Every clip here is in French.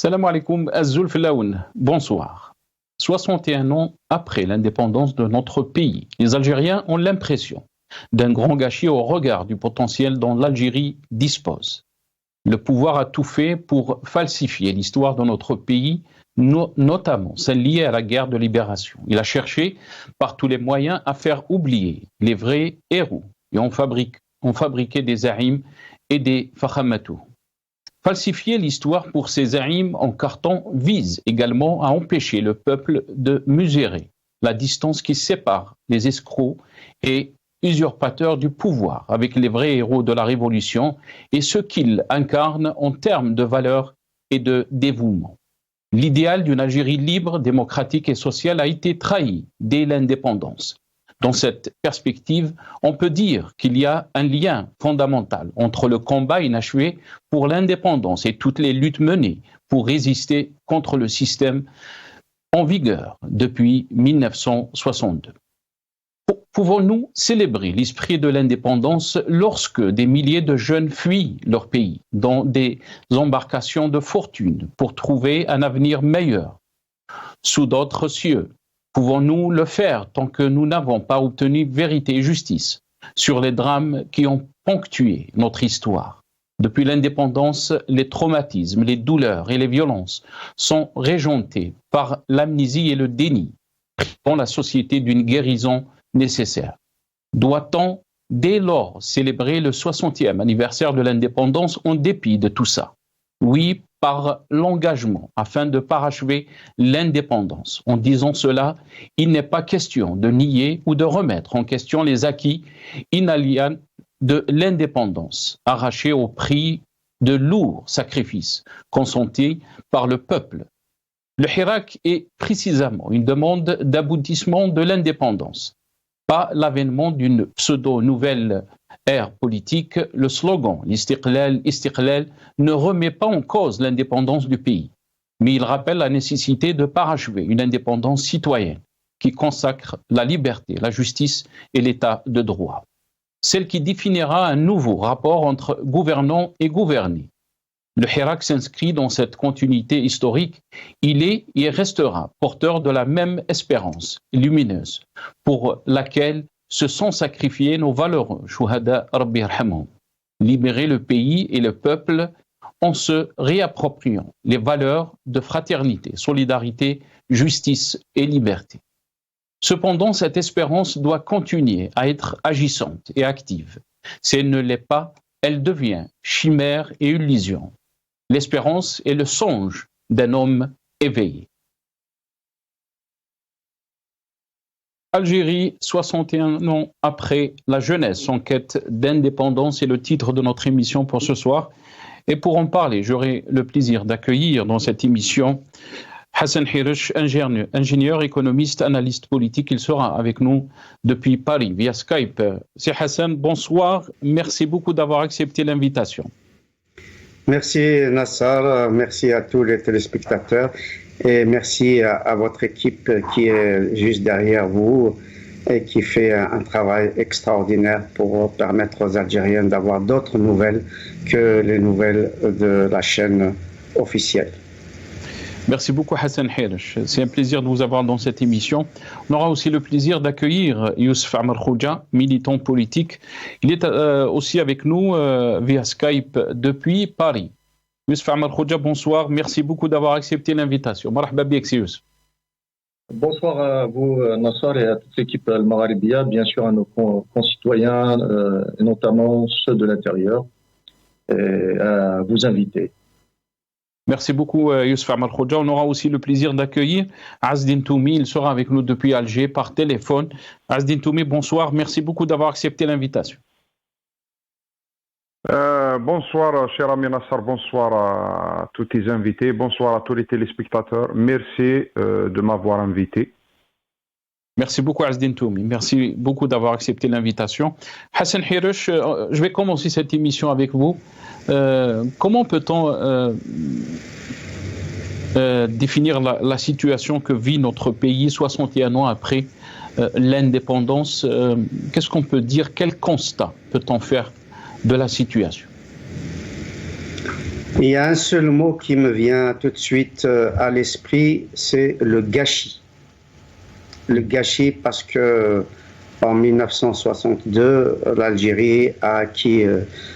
Salam alaikum, Azul Filaoun. Bonsoir. 61 ans après l'indépendance de notre pays, les Algériens ont l'impression d'un grand gâchis au regard du potentiel dont l'Algérie dispose. Le pouvoir a tout fait pour falsifier l'histoire de notre pays, notamment celle liée à la guerre de libération. Il a cherché par tous les moyens à faire oublier les vrais héros et ont fabriqué des zaïms et des fakhamatou. Falsifier l'histoire pour ces zaïms en carton vise également à empêcher le peuple de mesurer la distance qui sépare les escrocs et usurpateurs du pouvoir avec les vrais héros de la Révolution et ce qu'ils incarnent en termes de valeurs et de dévouement. L'idéal d'une Algérie libre, démocratique et sociale a été trahi dès l'indépendance. Dans cette perspective, on peut dire qu'il y a un lien fondamental entre le combat inachevé pour l'indépendance et toutes les luttes menées pour résister contre le système en vigueur depuis 1962. Pouvons-nous célébrer l'esprit de l'indépendance lorsque des milliers de jeunes fuient leur pays dans des embarcations de fortune pour trouver un avenir meilleur sous d'autres cieux? Pouvons-nous le faire tant que nous n'avons pas obtenu vérité et justice sur les drames qui ont ponctué notre histoire? Depuis l'indépendance, les traumatismes, les douleurs et les violences sont régentés par l'amnésie et le déni, privant la société d'une guérison nécessaire. Doit-on dès lors célébrer le 60e anniversaire de l'indépendance en dépit de tout ça? Oui, par l'engagement afin de parachever l'indépendance. En disant cela, il n'est pas question de nier ou de remettre en question les acquis inaliénables de l'indépendance, arrachés au prix de lourds sacrifices consentis par le peuple. Le Hirak est précisément une demande d'aboutissement de l'indépendance, pas l'avènement d'une pseudo-nouvelle ère politique. Le slogan « Istiqlal » ne remet pas en cause l'indépendance du pays, mais il rappelle la nécessité de parachever une indépendance citoyenne qui consacre la liberté, la justice et l'état de droit. Celle qui définira un nouveau rapport entre gouvernants et gouvernés. Le Hirak s'inscrit dans cette continuité historique. Il est et restera porteur de la même espérance lumineuse pour laquelle se sont sacrifiés nos valeureux Shuhada Rabbi Yarhamhum. Libérer le pays et le peuple en se réappropriant les valeurs de fraternité, solidarité, justice et liberté. Cependant, cette espérance doit continuer à être agissante et active. Si elle ne l'est pas, elle devient chimère et illusion. L'espérance est le songe d'un homme éveillé. Algérie, 61 ans après la jeunesse en quête d'indépendance est le titre de notre émission pour ce soir. Et pour en parler, j'aurai le plaisir d'accueillir dans cette émission Hassan Hiresh, ingénieur, économiste, analyste politique. Il sera avec nous depuis Paris via Skype. C'est Hassan, bonsoir. Merci beaucoup d'avoir accepté l'invitation. Merci Nassar, merci à tous les téléspectateurs et merci à votre équipe qui est juste derrière vous et qui fait un travail extraordinaire pour permettre aux Algériens d'avoir d'autres nouvelles que les nouvelles de la chaîne officielle. Merci beaucoup Hassan Hiresh. C'est un plaisir de vous avoir dans cette émission. On aura aussi le plaisir d'accueillir Youssef Amr Khouja, militant politique. Il est aussi avec nous via Skype depuis Paris. Youssef Amr Khouja, bonsoir. Merci beaucoup d'avoir accepté l'invitation. Marhaba bik, Youssef. Bonsoir à vous, Nassar, et à toute l'équipe Al-Magharibia, bien sûr à nos concitoyens, et notamment ceux de l'intérieur, et à vous inviter. Merci beaucoup Youssef Amr Khouja. On aura aussi le plaisir d'accueillir Azdine Toumi. Il sera avec nous depuis Alger par téléphone. Azdine Toumi, bonsoir. Merci beaucoup d'avoir accepté l'invitation. Bonsoir cher ami Nassar, bonsoir à tous tes invités, bonsoir à tous les téléspectateurs. Merci de m'avoir invité. Merci beaucoup Azdine Toumi, merci beaucoup d'avoir accepté l'invitation. Hassan Hiresh, je vais commencer cette émission avec vous. Comment peut-on définir la situation que vit notre pays 61 ans après l'indépendance? Qu'est-ce qu'on peut dire? Quel constat peut-on faire de la situation? Il y a un seul mot qui me vient tout de suite à l'esprit, c'est le gâchis. Le gâchis parce que en 1962, l'Algérie a acquis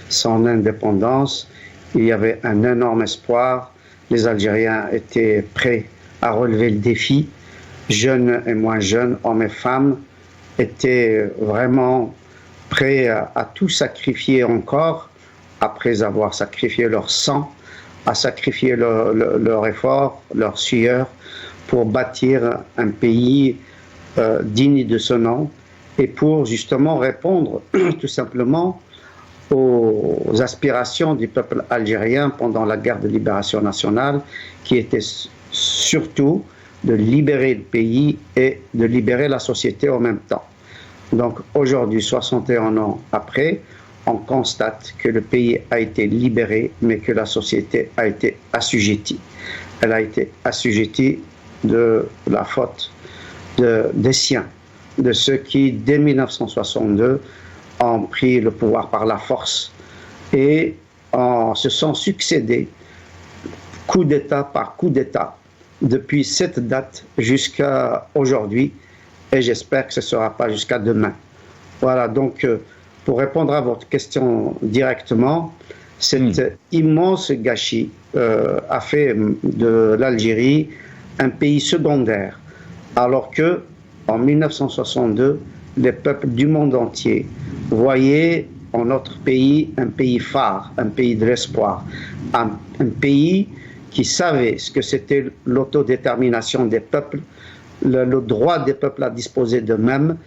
son indépendance. Il y avait un énorme espoir. Les Algériens étaient prêts à relever le défi. Jeunes et moins jeunes, hommes et femmes, étaient vraiment prêts à tout sacrifier encore, après avoir sacrifié leur sang, à sacrifier leur effort, leur sueur, pour bâtir un pays digne de ce nom, et pour justement répondre tout simplement aux aspirations du peuple algérien pendant la guerre de libération nationale, qui était surtout de libérer le pays et de libérer la société en même temps. Donc aujourd'hui, 61 ans après, on constate que le pays a été libéré, mais que la société a été assujettie. Elle a été assujettie de la faute des siens, de ceux qui, dès 1962, ont pris le pouvoir par la force et se sont succédés coup d'État par coup d'État depuis cette date jusqu'à aujourd'hui, et j'espère que ce ne sera pas jusqu'à demain. Voilà, donc pour répondre à votre question directement, cet immense gâchis a fait de l'Algérie un pays secondaire, alors que en 1962, les peuples du monde entier voyaient en notre pays un pays phare, un pays de l'espoir, un pays qui savait ce que c'était l'autodétermination des peuples, le droit des peuples à disposer d'eux-mêmes,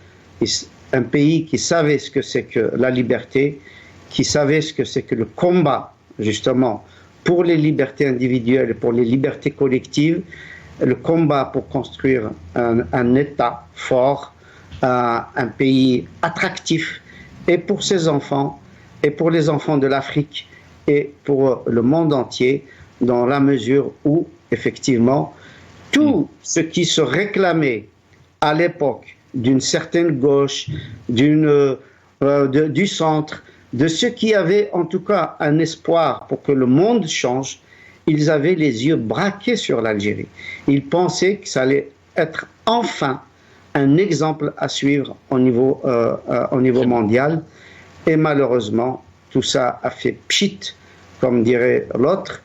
un pays qui savait ce que c'est que la liberté, qui savait ce que c'est que le combat, justement, pour les libertés individuelles et pour les libertés collectives, le combat pour construire un État fort, un pays attractif, et pour ses enfants, et pour les enfants de l'Afrique, et pour le monde entier, dans la mesure où, effectivement, tout ce qui se réclamait à l'époque d'une certaine gauche, du centre, de ceux qui avaient en tout cas un espoir pour que le monde change, ils avaient les yeux braqués sur l'Algérie. Ils pensaient que ça allait être enfin un exemple à suivre au niveau mondial. Et malheureusement, tout ça a fait pchit, comme dirait l'autre.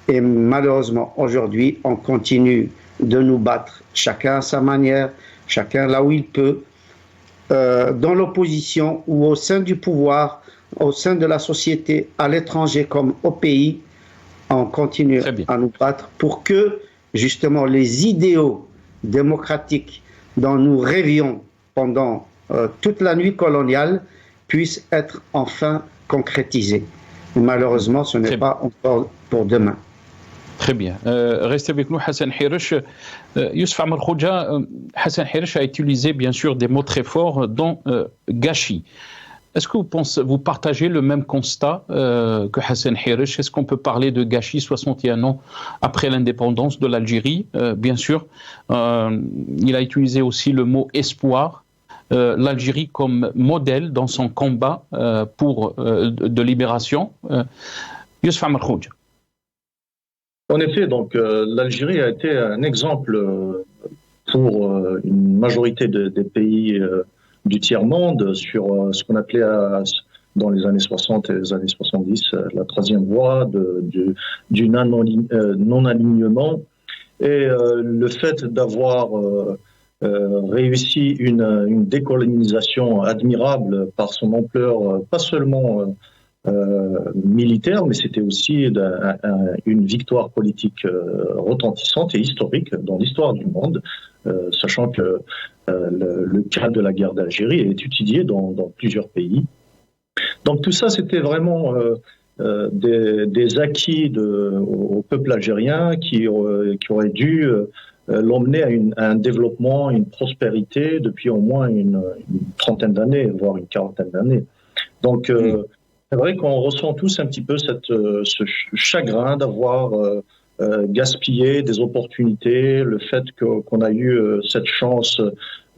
Et malheureusement, aujourd'hui, on continue de nous battre, chacun à sa manière, chacun là où il peut, dans l'opposition ou au sein du pouvoir, au sein de la société, à l'étranger comme au pays. On continue à nous battre pour que, justement, les idéaux démocratiques dont nous rêvions pendant toute la nuit coloniale puissent être enfin concrétisés. Et malheureusement, ce n'est pas encore pour demain. Très bien. Restez avec nous, Hassan Hiresh. Youssef Amr Khoudja, Hassan Hiresh a utilisé bien sûr des mots très forts, dont gâchis. Est-ce que vous partagez le même constat que Hassan Hiresh? Est-ce qu'on peut parler de gâchis 61 ans après l'indépendance de l'Algérie? Bien sûr. Il a utilisé aussi le mot espoir. L'Algérie comme modèle dans son combat de libération. Youssef Amr Khoudja. En effet, donc l'Algérie a été un exemple pour une majorité des pays du tiers-monde sur ce qu'on appelait dans les années 60 et les années 70 la troisième voie du non-alignement. Et le fait d'avoir réussi une décolonisation admirable par son ampleur, pas seulement militaire, mais c'était aussi une victoire politique retentissante et historique dans l'histoire du monde, sachant que le cas de la guerre d'Algérie est étudié dans plusieurs pays. Donc tout ça, c'était vraiment des acquis au peuple algérien qui auraient dû l'emmener à un développement, une prospérité depuis au moins une trentaine d'années, voire une quarantaine d'années. Donc c'est vrai qu'on ressent tous un petit peu ce chagrin d'avoir gaspillé des opportunités, le fait qu'on a eu cette chance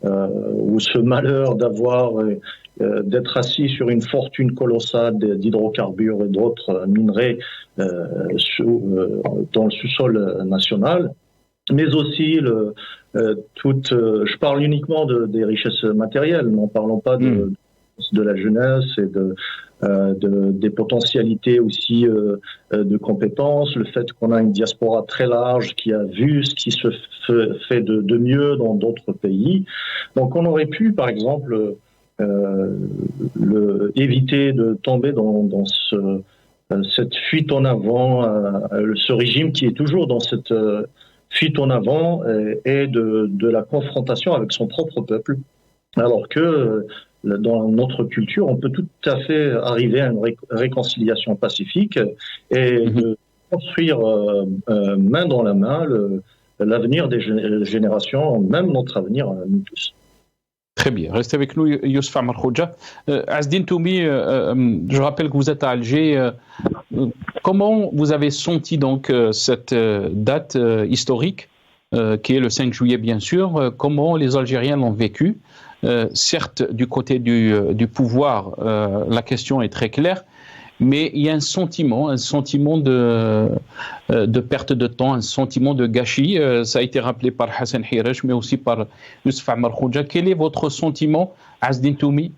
ou ce malheur d'être assis sur une fortune colossale d'hydrocarbures et d'autres minerais dans le sous-sol national, mais aussi je parle uniquement des richesses matérielles, n'en parlons pas de la jeunesse et des potentialités aussi de compétences, le fait qu'on a une diaspora très large qui a vu ce qui se fait de mieux dans d'autres pays. Donc on aurait pu, par exemple, éviter de tomber dans cette fuite en avant, ce régime qui est toujours dans cette fuite en avant et de la confrontation avec son propre peuple, alors que dans notre culture, on peut tout à fait arriver à une réconciliation pacifique et de construire main dans la main l'avenir des générations, même notre avenir à nous tous. Très bien. Restez avec nous, Youssef Amar Khoja. Azdine Toumi, je rappelle que vous êtes à Alger. Comment vous avez senti donc cette date historique, qui est le 5 juillet bien sûr, comment les Algériens l'ont vécu? Certes, du côté du pouvoir, la question est très claire, mais il y a un sentiment de perte de temps, un sentiment de gâchis. Ça a été rappelé par Hassan Hiresh, mais aussi par Youssef Amar Khoja. Quel est votre sentiment, Azdine Toumi?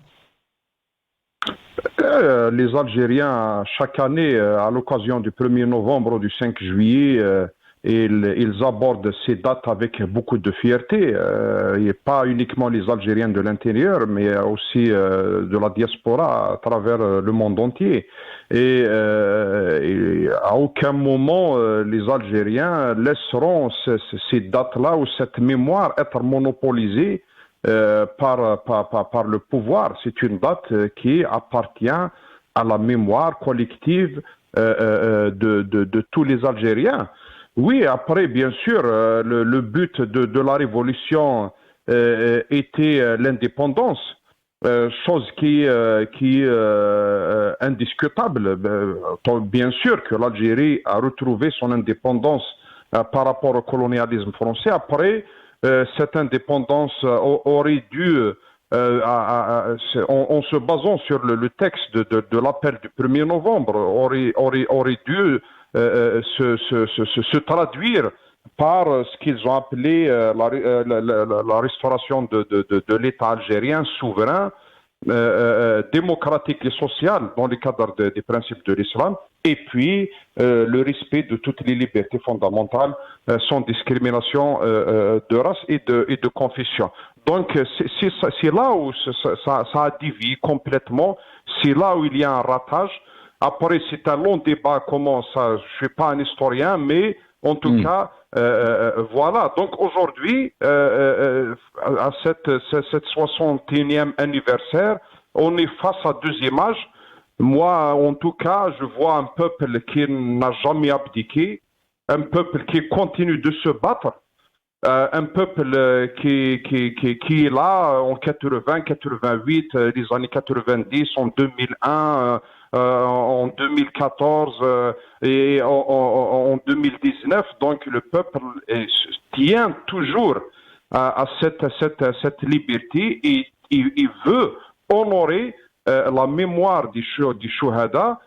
Les Algériens, chaque année, à l'occasion du 1er novembre ou du 5 juillet, ils abordent ces dates avec beaucoup de fierté. Et pas uniquement les Algériens de l'intérieur, mais aussi de la diaspora à travers le monde entier. Et à aucun moment, les Algériens laisseront ces dates-là ou cette mémoire être monopolisée par le pouvoir. C'est une date qui appartient à la mémoire collective de tous les Algériens. Oui, après, bien sûr, le but de la révolution était l'indépendance, chose qui est indiscutable. Bien sûr que l'Algérie a retrouvé son indépendance par rapport au colonialisme français. Après, cette indépendance aurait dû, en se basant sur le texte de l'appel du 1er novembre, aurait dû se traduire par ce qu'ils ont appelé la restauration de l'État algérien souverain, démocratique et social dans le cadre des principes de l'islam, et puis le respect de toutes les libertés fondamentales sans discrimination de race et de confession. Donc c'est là où ça a dévié complètement, c'est là où il y a un ratage. Après, c'est un long débat, comment ça, je ne suis pas un historien, mais en tout cas, voilà. Donc aujourd'hui, à cette 61e anniversaire, on est face à deux images. Moi, en tout cas, je vois un peuple qui n'a jamais abdiqué, un peuple qui continue de se battre, un peuple qui est là en 80, 88, les années 90, en 2001, en 2014 et en 2019. Donc le peuple tient toujours à cette liberté et il veut honorer la mémoire des Shuhada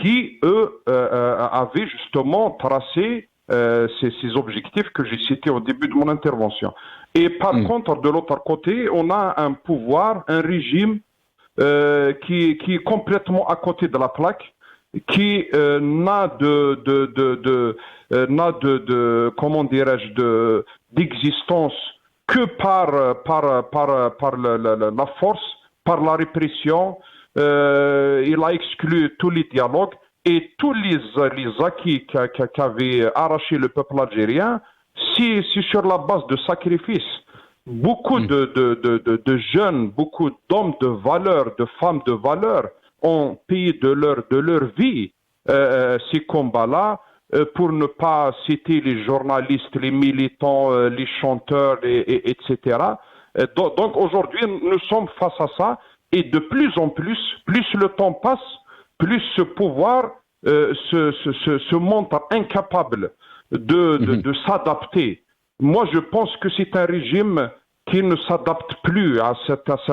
qui, eux, avaient justement tracé ces objectifs que j'ai cités au début de mon intervention. Et par contre, de l'autre côté, on a un pouvoir, un régime qui est complètement à côté de la plaque, qui n'a comment dirais-je d'existence que par la force, par la répression. Il a exclu tous les dialogues et tous les acquis qu'avait arraché le peuple algérien, c'est sur la base de sacrifices. Beaucoup de jeunes, beaucoup d'hommes de valeur, de femmes de valeur ont payé de leur vie ces combats-là, pour ne pas citer les journalistes, les militants, les chanteurs, etc. Donc aujourd'hui, nous sommes face à ça, et de plus en plus le temps passe, plus ce pouvoir se montre incapable de s'adapter. Moi, je pense que c'est un régime qui ne s'adapte plus à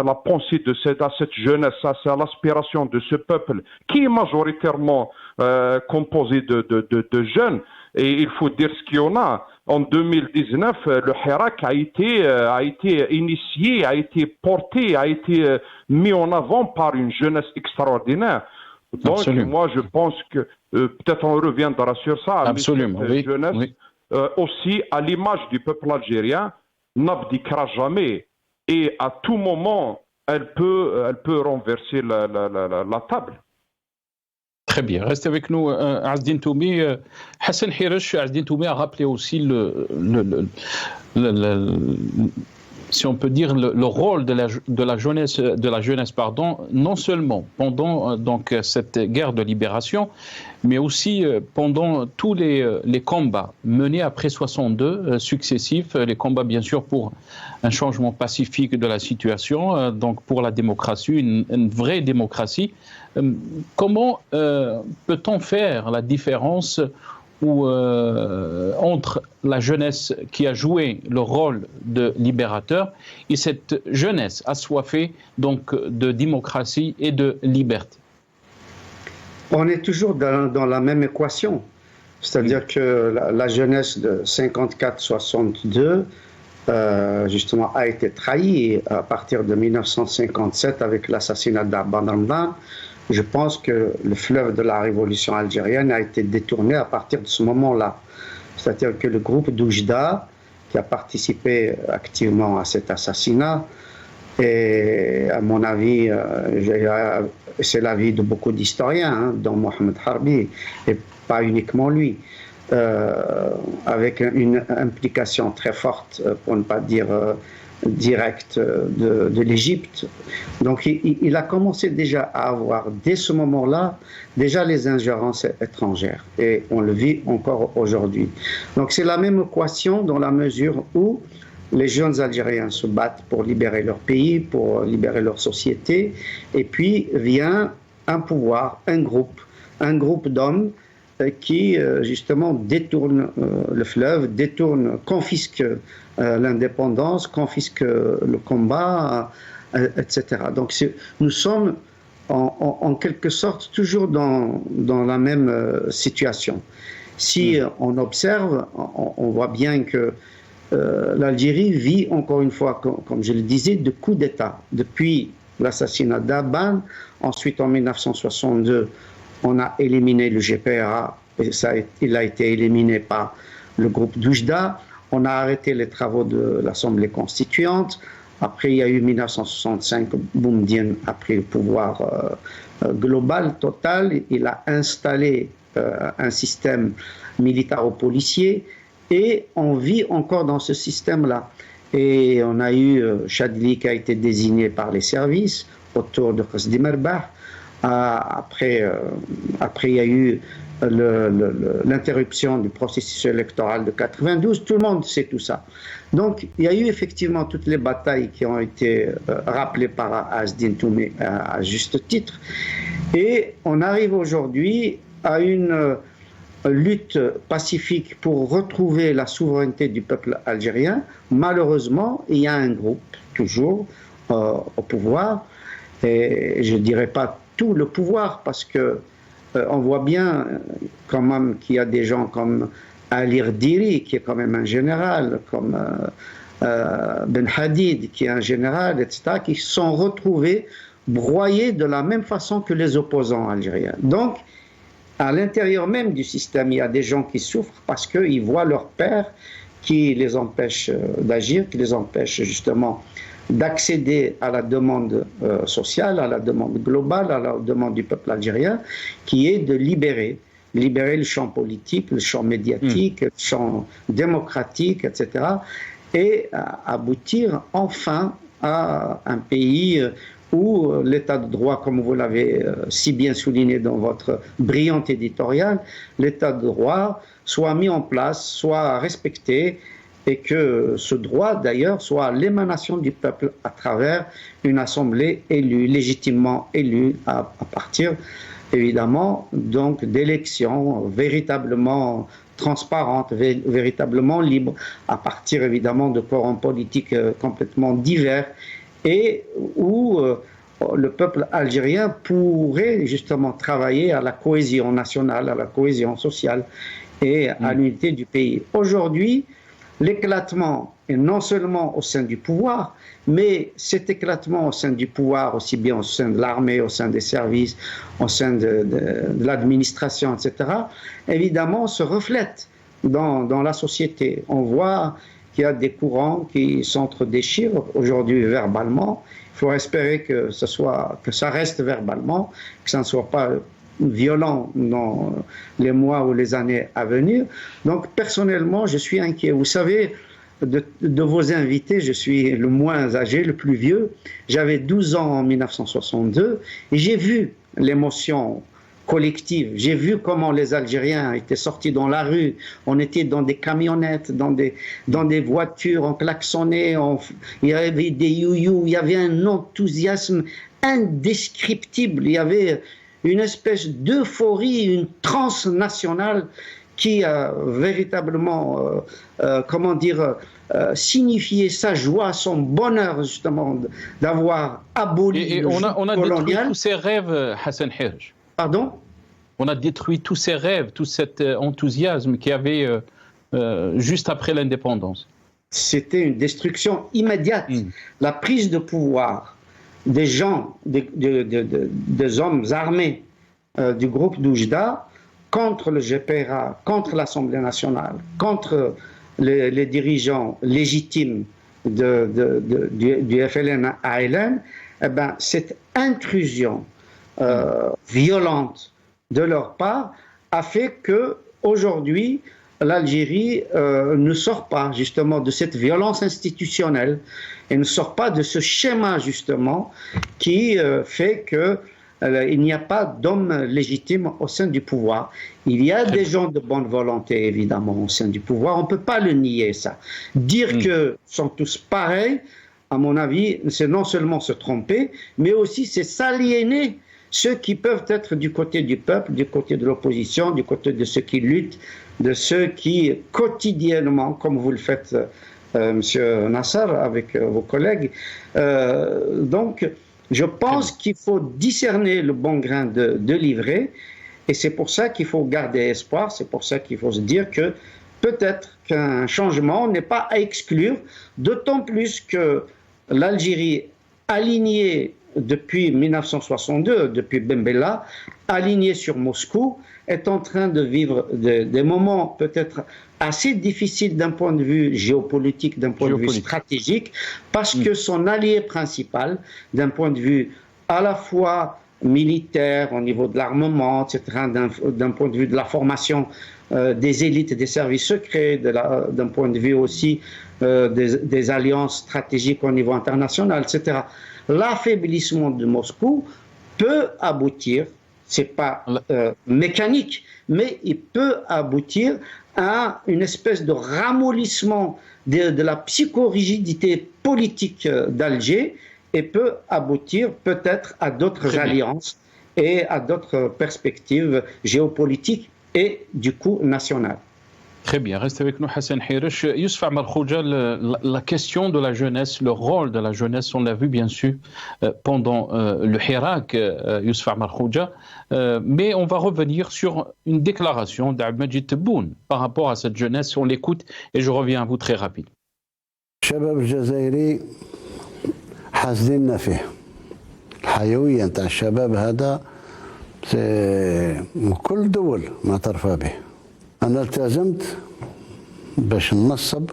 la pensée à cette jeunesse, à l'aspiration de ce peuple qui est majoritairement composé de jeunes. Et il faut dire ce qu'il y en a. En 2019, le Hirak a été initié, a été porté, a été mis en avant par une jeunesse extraordinaire. Donc, absolument. Moi, je pense que peut-être on reviendra sur ça. Absolument, mais cette jeunesse, aussi, à l'image du peuple algérien, n'abdiquera jamais. Et à tout moment, elle peut renverser la table. Très bien. Restez avec nous, Azedine Toumi. Hassan Hiresh, Azedine Toumi a rappelé aussi si on peut dire, le rôle de la jeunesse, non seulement pendant donc cette guerre de libération, mais aussi pendant tous les combats menés après 62 successifs, les combats bien sûr pour un changement pacifique de la situation, donc pour la démocratie, une vraie démocratie. Comment peut-on faire la différence entre la jeunesse qui a joué le rôle de libérateur et cette jeunesse assoiffée donc de démocratie et de liberté? On est toujours dans la même équation, c'est-à-dire que la jeunesse de 54-62 justement a été trahie à partir de 1957 avec l'assassinat d'Abban Ramdan. Je pense que le fleuve de la révolution algérienne a été détourné à partir de ce moment-là. C'est-à-dire que le groupe d'Oujda, qui a participé activement à cet assassinat, et à mon avis, c'est l'avis de beaucoup d'historiens, dont Mohamed Harbi, et pas uniquement lui, avec une implication très forte, pour ne pas dire directe, de l'Égypte. Donc il a commencé déjà à avoir, dès ce moment-là, déjà les ingérences étrangères. Et on le vit encore aujourd'hui. Donc c'est la même équation dans la mesure où les jeunes Algériens se battent pour libérer leur pays, pour libérer leur société. Et puis vient un pouvoir, un groupe d'hommes qui justement détourne le fleuve, confisque l'indépendance, confisque le combat, etc. Donc nous sommes en quelque sorte toujours dans la même situation. Si on observe, on voit bien que l'Algérie vit encore une fois, comme je le disais, de coups d'État. Depuis l'assassinat d'Abban, ensuite en 1962, on a éliminé le GPRA, et il a été éliminé par le groupe d'Oujda. On a arrêté les travaux de l'Assemblée constituante. Après, il y a eu 1965, Boumedienne a pris le pouvoir global, total. Il a installé un système militaro-policier et on vit encore dans ce système-là. Et on a eu Chadli qui a été désigné par les services autour de Khasdi Merbah. Après, il y a eu l'interruption du processus électoral de 92. Tout le monde sait tout ça. Donc, il y a eu effectivement toutes les batailles qui ont été rappelées par Azedine Toumi à juste titre. Et on arrive aujourd'hui à une lutte pacifique pour retrouver la souveraineté du peuple algérien. Malheureusement, il y a un groupe, toujours, au pouvoir, et je ne dirais pas tout le pouvoir, parce que on voit bien quand même qu'il y a des gens comme Ali Rdiri, qui est quand même un général, comme Ben Hadid, qui est un général, etc., qui sont retrouvés broyés de la même façon que les opposants algériens. Donc, à l'intérieur même du système, il y a des gens qui souffrent parce qu'ils voient leur père qui les empêche d'agir, qui les empêche justement d'accéder à la demande sociale, à la demande globale, à la demande du peuple algérien, qui est de libérer le champ politique, le champ médiatique, le champ démocratique, etc., et aboutir enfin à un pays où l'état de droit, comme vous l'avez si bien souligné dans votre brillante éditoriale, l'état de droit soit mis en place, soit respecté, et que ce droit d'ailleurs soit l'émanation du peuple à travers une assemblée élue, légitimement élue à partir évidemment donc d'élections véritablement transparentes, véritablement libres, à partir évidemment de courants politiques complètement divers et où le peuple algérien pourrait justement travailler à la cohésion nationale, à la cohésion sociale et à l'unité du pays. Aujourd'hui, l'éclatement est non seulement au sein du pouvoir, mais cet éclatement au sein du pouvoir, aussi bien au sein de l'armée, au sein des services, au sein de l'administration, etc., évidemment se reflète dans la société. On voit qu'il y a des courants qui s'entre-déchirent aujourd'hui verbalement. Il faut espérer que ça reste verbalement, que ça ne soit pas violent dans les mois ou les années à venir. Donc personnellement, je suis inquiet. Vous savez, de vos invités, je suis le moins âgé, le plus vieux. J'avais 12 ans en 1962 et j'ai vu l'émotion collective. J'ai vu comment les Algériens étaient sortis dans la rue. On était dans des camionnettes, dans des voitures, on klaxonnait, il y avait des you-you, il y avait un enthousiasme indescriptible. Il y avait une espèce d'euphorie, une transe nationale qui a véritablement, signifié sa joie, son bonheur justement d'avoir aboli le joug on a colonial. Détruit tous ses rêves, Hassan Hirj. Pardon ? On a détruit tous ses rêves, tout cet enthousiasme qu'il y avait juste après l'indépendance. C'était une destruction immédiate. La prise de pouvoir des gens, des hommes armés du groupe d'Oujda contre le GPRA, contre l'Assemblée nationale, contre les dirigeants légitimes du FLN-ALN, eh ben, cette intrusion violente de leur part a fait que aujourd'hui l'Algérie ne sort pas justement de cette violence institutionnelle et ne sort pas de ce schéma justement qui fait que il n'y a pas d'hommes légitimes au sein du pouvoir. Il y a des gens de bonne volonté évidemment au sein du pouvoir, on ne peut pas le nier ça. Dire que sont tous pareils, à mon avis, c'est non seulement se tromper, mais aussi c'est s'aliéner ceux qui peuvent être du côté du peuple, du côté de l'opposition, du côté de ceux qui luttent, de ceux qui quotidiennement, comme vous le faites, Monsieur Nassar, avec vos collègues, donc je pense qu'il faut discerner le bon grain de livret, et c'est pour ça qu'il faut garder espoir, c'est pour ça qu'il faut se dire que peut-être qu'un changement n'est pas à exclure, d'autant plus que l'Algérie alignée depuis 1962, depuis Ben Bella, alignée sur Moscou, est en train de vivre des moments peut-être assez difficiles d'un point de vue géopolitique, d'un point de vue stratégique, parce que son allié principal, d'un point de vue à la fois militaire, au niveau de l'armement, etc., d'un point de vue de la formation des élites, des services secrets, d'un point de vue aussi des alliances stratégiques au niveau international, etc., l'affaiblissement de Moscou peut aboutir, c'est pas mécanique, mais il peut aboutir à une espèce de ramollissement de la psychorigidité politique d'Alger et peut aboutir peut-être à d'autres alliances et à d'autres perspectives géopolitiques et du coup nationales. Très bien, restez avec nous Hassan Hirj. Yousef Amar Khouja, la question de la jeunesse, le rôle de la jeunesse, on l'a vu bien sûr pendant le Hirak, Yousef Amar Khouja, mais on va revenir sur une déclaration d'Abdelmajid Tebboune par rapport à cette jeunesse, on l'écoute et je reviens à vous très rapide. الشباب الجزائري حاسدين فيه الحيوية نتاع الشباب هذا كل الدول معترفة به. أنا التزمت باش ننصب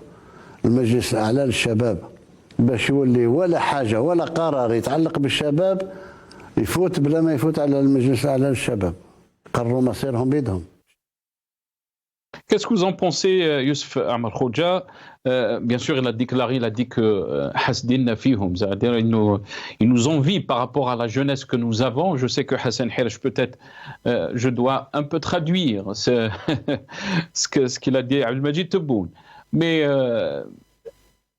المجلس الأعلى للشباب باش يولي ولا حاجة ولا قرار يتعلق بالشباب يفوت بلا ما يفوت على المجلس الأعلى للشباب قرروا مصيرهم بيدهم. Qu'est-ce que vous en pensez, Yousef Amar Khouja? Bien sûr, il a dit que Hasdin Fihum, c'est-à-dire il nous envie par rapport à la jeunesse que nous avons. Je sais que Hassan Hirj, peut-être, je dois un peu traduire ce qu'il a dit à Abdelmajid Tebboune. Mais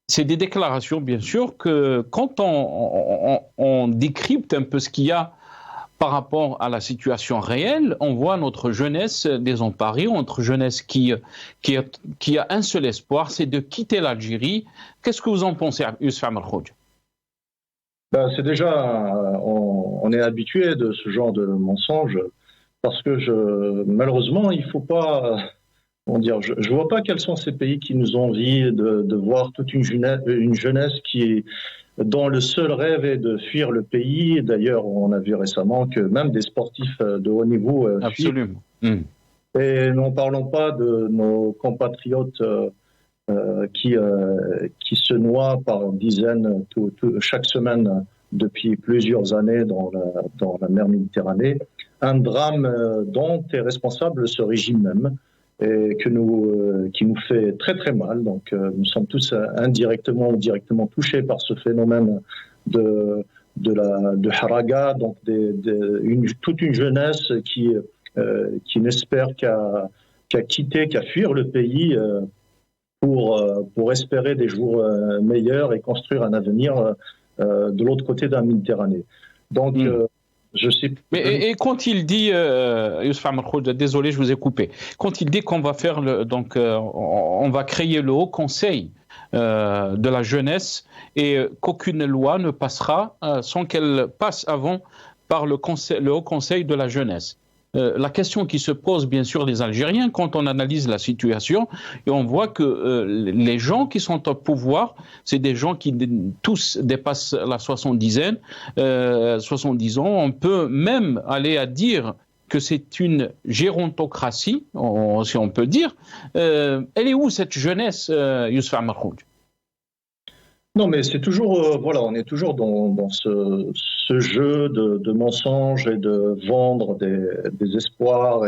c'est des déclarations, bien sûr, que quand on décrypte un peu ce qu'il y a par rapport à la situation réelle, on voit notre jeunesse désemparée, notre jeunesse qui a un seul espoir, c'est de quitter l'Algérie. Qu'est-ce que vous en pensez, Youssef Amerkhoudj? C'est déjà, on est habitué de ce genre de mensonges parce que malheureusement, il faut pas, je vois pas quels sont ces pays qui nous envient de voir toute une jeunesse dont le seul rêve est de fuir le pays. D'ailleurs, on a vu récemment que même des sportifs de haut niveau Absolument. fuient. Et n'en parlons pas de nos compatriotes qui se noient par dizaines chaque semaine depuis plusieurs années dans la mer Méditerranée. Un drame dont est responsable ce régime même et qui nous fait très très mal. Donc nous sommes tous indirectement ou directement touchés par ce phénomène de haraga, donc toute une jeunesse qui n'espère qu'à fuir le pays pour espérer des jours meilleurs et construire un avenir de l'autre côté de la Méditerranée. Donc je sais. Et quand il dit, Youssef Amerkhoudj, désolé, je vous ai coupé. Quand il dit qu'on va faire on va créer le Haut Conseil de la jeunesse et qu'aucune loi ne passera sans qu'elle passe avant par le Haut Conseil de la jeunesse. La question qui se pose, bien sûr, les Algériens, quand on analyse la situation, et on voit que les gens qui sont au pouvoir, c'est des gens qui tous dépassent la 70 ans. On peut même aller à dire que c'est une gérontocratie, si on peut dire. Elle est où cette jeunesse, Youssef Amerkhoudj? Non, mais c'est toujours, on est toujours dans ce jeu de mensonges et de vendre des espoirs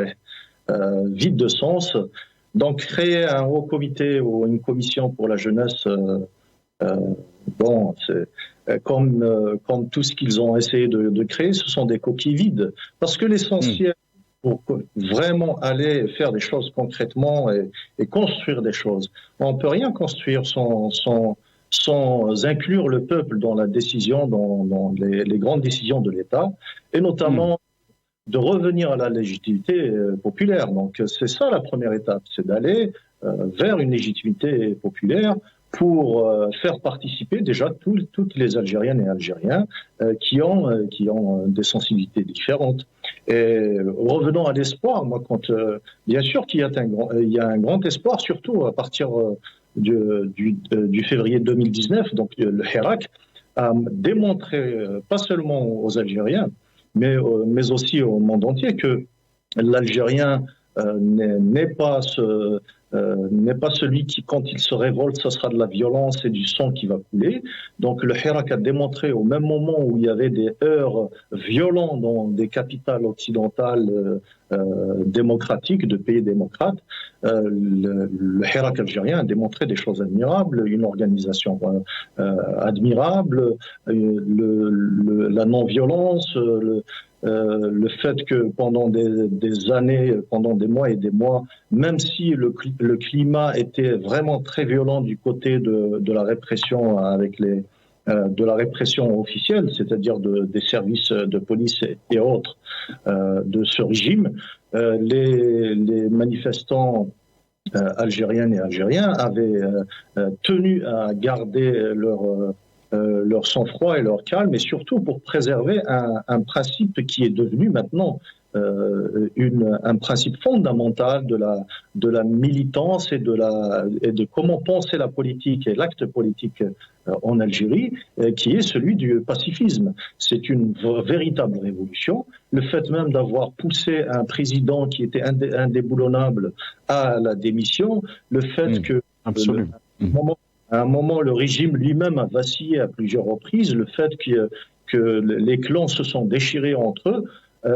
vides de sens. Donc, créer un haut comité ou une commission pour la jeunesse, c'est comme tout ce qu'ils ont essayé de créer, ce sont des coquilles vides. Parce que l'essentiel pour vraiment aller faire des choses concrètement et construire des choses, on ne peut rien construire sans inclure le peuple dans la décision, dans les grandes décisions de l'État, et notamment de revenir à la légitimité populaire. Donc c'est ça la première étape, c'est d'aller vers une légitimité populaire pour faire participer déjà toutes les Algériennes et Algériens qui ont des sensibilités différentes. Et revenons à l'espoir, moi, bien sûr qu'il y a un grand espoir, surtout à partir du février 2019, donc le Hirak a démontré, pas seulement aux Algériens, mais aussi au monde entier, que l'Algérien n'est pas celui qui, quand il se révolte, ce sera de la violence et du sang qui va couler. Donc le Hirak a démontré, au même moment où il y avait des heurts violents dans des capitales occidentales démocratiques, de pays démocrates, le Hirak algérien a démontré des choses admirables, une organisation admirable, la non-violence, le fait que pendant des années, pendant des mois et des mois, même si le climat était vraiment très violent du côté de la répression de la répression officielle, c'est-à-dire des services de police et autres de ce régime, les manifestants algériennes et algériens avaient tenu à garder leur sang-froid et leur calme, et surtout pour préserver un principe qui est devenu maintenant un principe fondamental de la militance et de comment penser la politique et l'acte politique en Algérie, qui est celui du pacifisme. C'est une véritable révolution. Le fait même d'avoir poussé un président qui était indéboulonnable à la démission, le fait que à un moment, le régime lui-même a vacillé à plusieurs reprises, le fait que les clans se sont déchirés entre eux,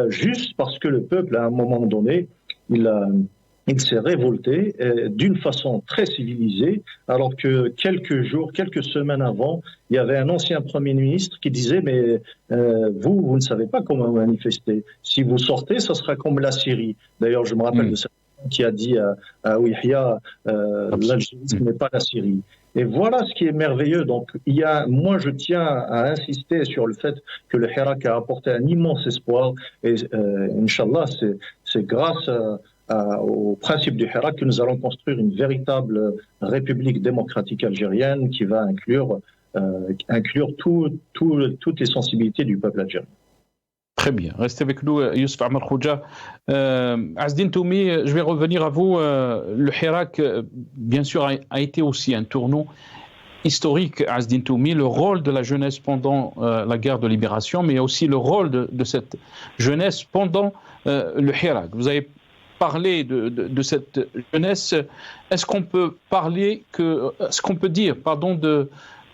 juste parce que le peuple, à un moment donné, il s'est révolté d'une façon très civilisée, alors que quelques semaines avant, il y avait un ancien Premier ministre qui disait « Mais vous ne savez pas comment manifester. Si vous sortez, ça sera comme la Syrie. » D'ailleurs, je me rappelle de cette qui a dit à Ouihia, l'Algérie, ce n'est pas la Syrie. Et voilà ce qui est merveilleux. Donc, moi, je tiens à insister sur le fait que le Hirak a apporté un immense espoir. Et Inch'Allah, c'est grâce au principe du Hirak que nous allons construire une véritable république démocratique algérienne qui va inclure toutes les sensibilités du peuple algérien. Très bien. Restez avec nous, Youssef Amr Khouja. Azdine Toumi, je vais revenir à vous. Le Hirak, bien sûr, a été aussi un tournant historique, Azdine Toumi, le rôle de la jeunesse pendant la guerre de libération, mais aussi le rôle de cette jeunesse pendant le Hirak. Vous avez parlé de cette jeunesse. Est-ce qu'on peut dire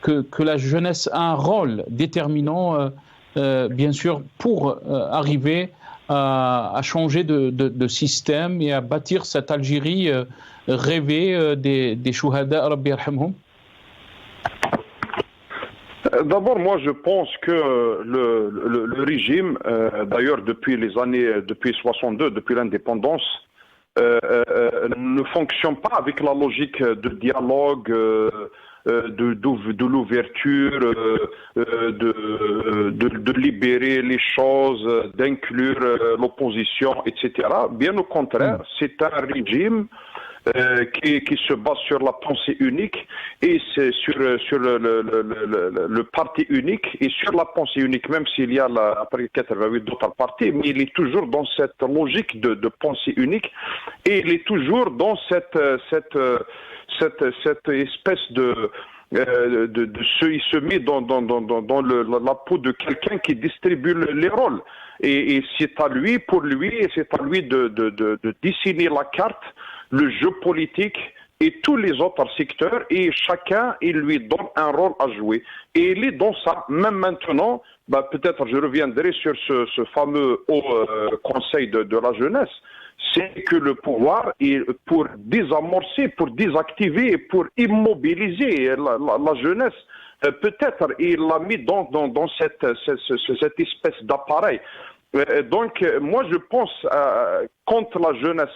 que la jeunesse a un rôle déterminant bien sûr, pour arriver à changer de système et à bâtir cette Algérie rêvée des Chouhada, Rabbi yarhamhum? D'abord, moi, je pense que le régime, d'ailleurs, depuis 62, depuis l'indépendance, ne fonctionne pas avec la logique de dialogue, de l'ouverture, de libérer les choses, d'inclure l'opposition, etc. Bien au contraire, c'est un régime qui se base sur la pensée unique et c'est sur le parti unique et sur la pensée unique, même s'il y a après 88 d'autres partis, mais il est toujours dans cette logique de pensée unique et il est toujours dans cette espèce il se met dans la peau de quelqu'un qui distribue les rôles. Et c'est à lui, c'est à lui de dessiner la carte, le jeu politique et tous les autres secteurs, et chacun, il lui donne un rôle à jouer. Et il est dans ça, même maintenant, peut-être je reviendrai sur ce fameux haut conseil de la jeunesse, c'est que le pouvoir, pour désamorcer, pour désactiver, pour immobiliser la jeunesse, peut-être il l'a mis dans cette espèce d'appareil. Donc, moi je pense, quand la jeunesse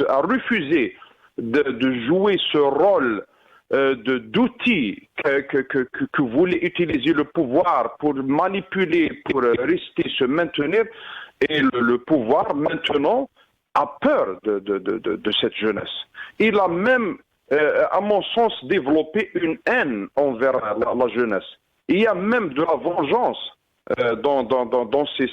a refusé de jouer ce rôle d'outil que voulait utiliser le pouvoir pour manipuler, pour rester, se maintenir, et le pouvoir maintenant a peur de cette jeunesse. Il a même, à mon sens, développé une haine envers la jeunesse. Il y a même de la vengeance dans ces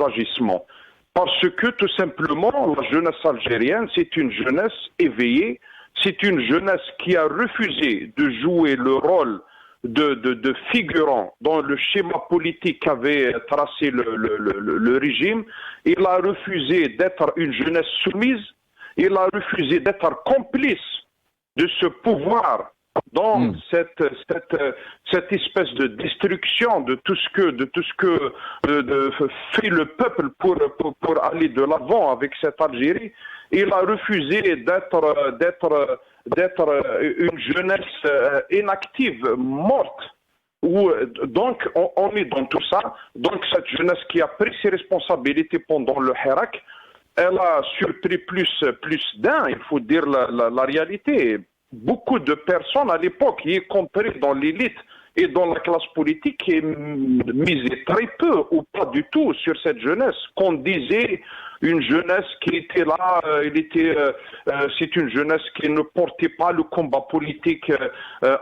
agissements. Parce que tout simplement, la jeunesse algérienne, c'est une jeunesse éveillée, c'est une jeunesse qui a refusé de jouer le rôle de figurant dans le schéma politique qu'avait tracé le régime. Il a refusé d'être une jeunesse soumise, il a refusé d'être complice de ce pouvoir dans cette espèce de destruction de tout ce que fait le peuple pour aller de l'avant avec cette Algérie. Il a refusé d'être une jeunesse inactive, morte. Donc on est dans tout ça. Donc cette jeunesse qui a pris ses responsabilités pendant le Hirak, elle a surpris plus d'un, il faut dire la réalité. Beaucoup de personnes à l'époque, y compris dans l'élite et dans la classe politique, misaient très peu ou pas du tout sur cette jeunesse. Qu'on disait une jeunesse qui était là, c'est une jeunesse qui ne portait pas le combat politique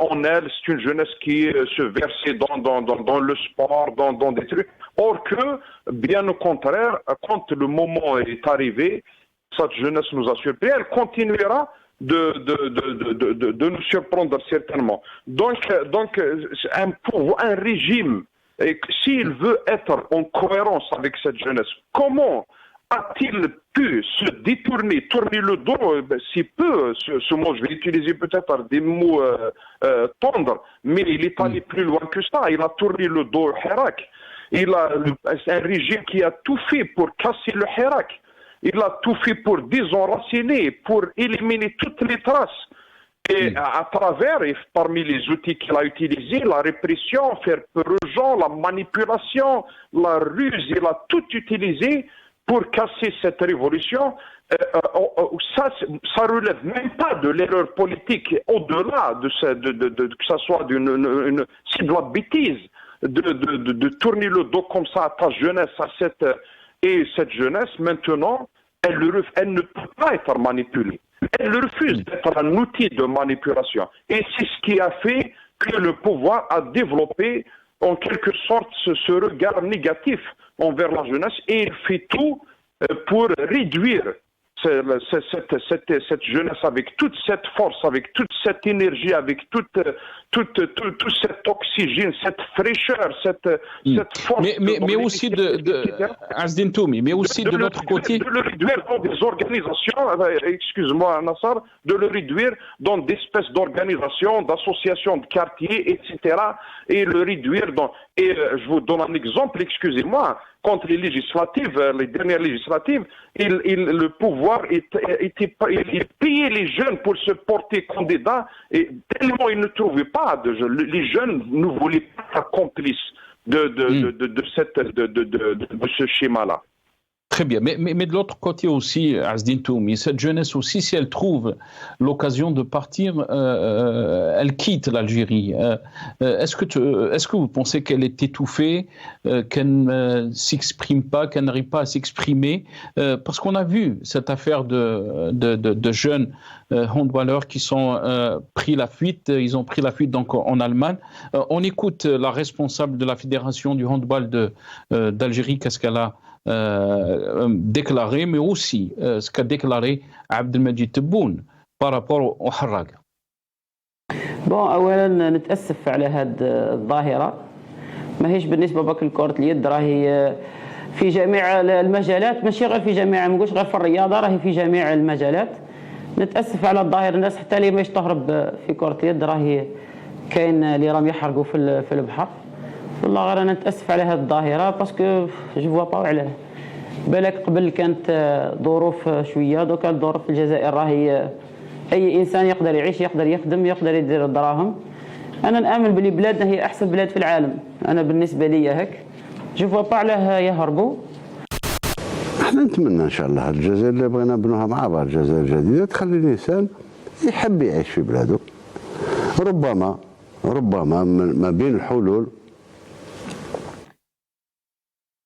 en elle, c'est une jeunesse qui se versait dans le sport, dans des trucs. Or que, bien au contraire, quand le moment est arrivé, cette jeunesse nous a surpris, elle continuera de nous surprendre certainement. Donc un régime, s'il veut être en cohérence avec cette jeunesse, comment a-t-il pu se tourner le dos, si peu, ce mot, je vais utiliser peut-être des mots tendres, mais il est allé plus loin que ça, il a tourné le dos au Hirak. C'est un régime qui a tout fait pour casser le Hirak. Il a tout fait pour désenraciner, pour éliminer toutes les traces. Et à travers, et parmi les outils qu'il a utilisés, la répression, faire peur aux gens, la manipulation, la ruse, il a tout utilisé pour casser cette révolution. ça relève même pas de l'erreur politique, au-delà de que ça soit c'est de la bêtise de tourner le dos comme ça à ta jeunesse, et cette jeunesse maintenant, elle ne peut pas être manipulée. Elle refuse d'être un outil de manipulation. Et c'est ce qui a fait que le pouvoir a développé en quelque sorte ce regard négatif envers la jeunesse, et il fait tout pour réduire cette jeunesse avec toute cette force, avec toute cette énergie, avec tout cet oxygène, cette fraîcheur, cette force. Mais aussi Azdine Toumi, mais aussi de l'autre côté. De le réduire dans des organisations, excuse-moi Nassar, de le réduire dans des espèces d'organisations, d'associations de quartiers, etc. Et le réduire dans... Et je vous donne un exemple, excusez-moi, contre les dernières législatives, le pouvoir il payait les jeunes pour se porter candidats, et tellement ils ne trouvaient pas de jeunes. Les jeunes ne voulaient pas être complices de ce schéma-là. Très bien, mais de l'autre côté aussi, Azdine Toumi, cette jeunesse aussi, si elle trouve l'occasion de partir, elle quitte l'Algérie. Est-ce que vous pensez qu'elle est étouffée, qu'elle ne s'exprime pas, qu'elle n'arrive pas à s'exprimer? Parce qu'on a vu cette affaire de jeunes handballeurs qui sont pris la fuite. Ils ont pris la fuite donc en Allemagne. On écoute la responsable de la fédération du handball d'Algérie, qu'est-ce qu'elle a déclaré, mais aussi ce qu'a déclaré Abdelmajid Tebboune par rapport au Harraga. بون اولا نتاسف على هذه الظاهره، ماهيش بالنسبه بك لكره اليد، راهي في جميع المجالات، ماشي غير في جميع، ما نقولش غير في الرياضه، راهي في جميع المجالات. نتاسف على الظاهره، الناس حتى اللي ماهيش تهرب في كره اليد راهي كاين اللي راهم يحرقوا في البحر. والله غير انا نتاسف على هذه الظاهره باسكو جو فوا با علاه. بالك قبل كانت ظروف شويه، دوكا الظروف في الجزائر راهي اي انسان يقدر يعيش، يقدر يخدم، يقدر يدير الدراهم. انا نامن بلي بلادنا هي احسن بلاد في العالم، انا بالنسبه لي هيك جو فوا با علاه يهربوا. احنا نتمنى ان شاء الله الجزائر اللي بغينا نبنوها مع بعض، الجزائر الجديده تخلي الانسان يحب يعيش في بلاده. ربما ما بين الحلول.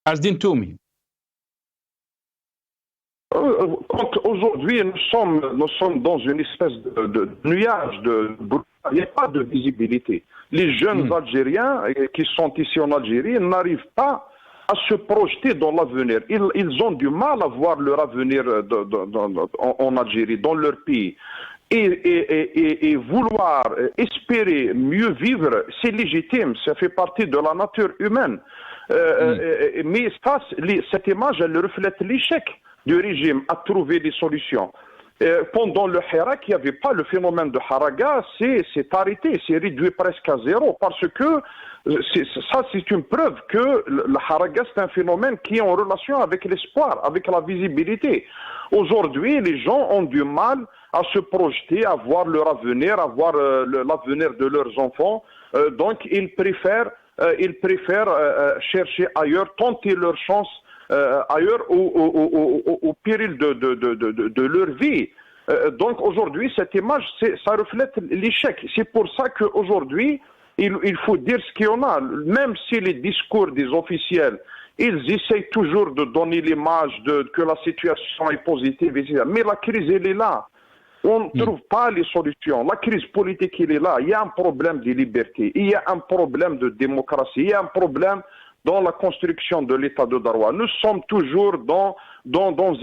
Azdine Toumi. Aujourd'hui, nous sommes dans une espèce de nuage, il n'y a pas de visibilité. Les jeunes Algériens qui sont ici en Algérie n'arrivent pas à se projeter dans l'avenir. Ils ont du mal à voir leur avenir en Algérie, dans leur pays. Et vouloir espérer mieux vivre, c'est légitime, ça fait partie de la nature humaine. Mais cette image, elle reflète l'échec du régime à trouver des solutions. Pendant le Hirak, il n'y avait pas le phénomène de Haraga, c'est arrêté, c'est réduit presque à zéro, parce que c'est une preuve que le Haraga, c'est un phénomène qui est en relation avec l'espoir, avec la visibilité. Aujourd'hui, les gens ont du mal à se projeter, à voir leur avenir, à voir l'avenir de leurs enfants. Donc, ils préfèrent chercher ailleurs, tenter leur chance ailleurs au péril de leur vie. Donc aujourd'hui, cette image, ça reflète l'échec. C'est pour ça qu'aujourd'hui, il faut dire ce qu'il y en a. Même si les discours des officiels, ils essayent toujours de donner l'image que la situation est positive, etc. Mais la crise, elle est là. On ne trouve pas les solutions. La crise politique, elle est là. Il y a un problème de liberté. Il y a un problème de démocratie. Il y a un problème dans la construction de l'État de droit. Nous sommes toujours dans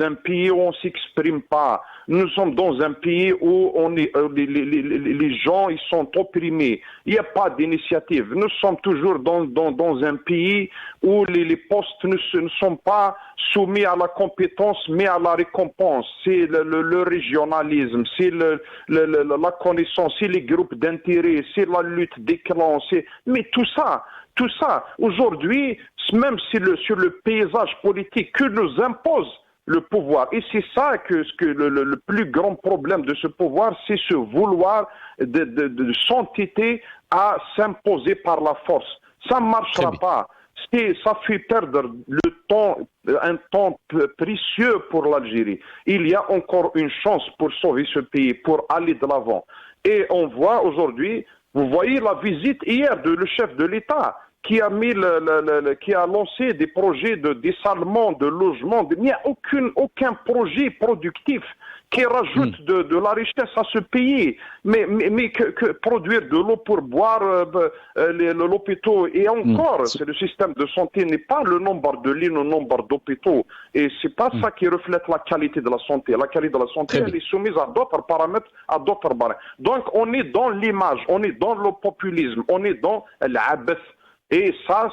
un pays où on ne s'exprime pas. Nous sommes dans un pays où les gens ils sont opprimés. Il n'y a pas d'initiative. Nous sommes toujours dans un pays où les postes ne sont pas soumis à la compétence mais à la récompense. C'est le régionalisme, c'est la connaissance, c'est les groupes d'intérêt, c'est la lutte des clans. Mais tout ça, aujourd'hui, même sur le paysage politique que nous impose le pouvoir. Et c'est ça que le plus grand problème de ce pouvoir, c'est ce vouloir de s'entêter à s'imposer par la force. Ça ne marchera pas. ça fait perdre le temps, un temps précieux pour l'Algérie. Il y a encore une chance pour sauver ce pays, pour aller de l'avant. Et on voit aujourd'hui, vous voyez la visite hier de le chef de l'État qui a qui a lancé des projets de dessalement, de logement. Il n'y a aucun projet productif qui rajoute de la richesse à ce pays. Mais que produire de l'eau pour boire, l'hôpital, et encore, c'est le système de santé n'est pas le nombre de lits, le nombre d'hôpitaux. Et c'est pas ça qui reflète la qualité de la santé. La qualité de la santé, elle est soumise à d'autres paramètres, à d'autres barèmes. Donc, on est dans l'image, on est dans le populisme, on est dans l'abeth. Et ça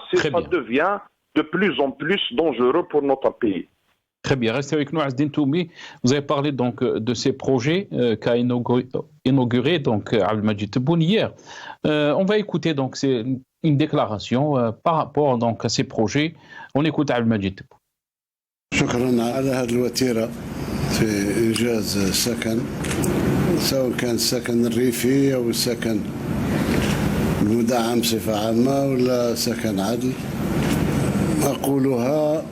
devient de plus en plus dangereux pour notre pays. Très bien, restez avec nous, Azdine Toumi. Vous avez parlé donc de ces projets qu'a inauguré donc Abdelmadjid Tebboune hier. On va écouter donc une déclaration par rapport donc à ces projets. On écoute Abdelmadjid Tebboune. شكرا على هذه الوتيرة في إنجاز السكن، سواء كان السكن الريفي أو السكن المدعم بصفة عامة ولا سكن عدل. أقولها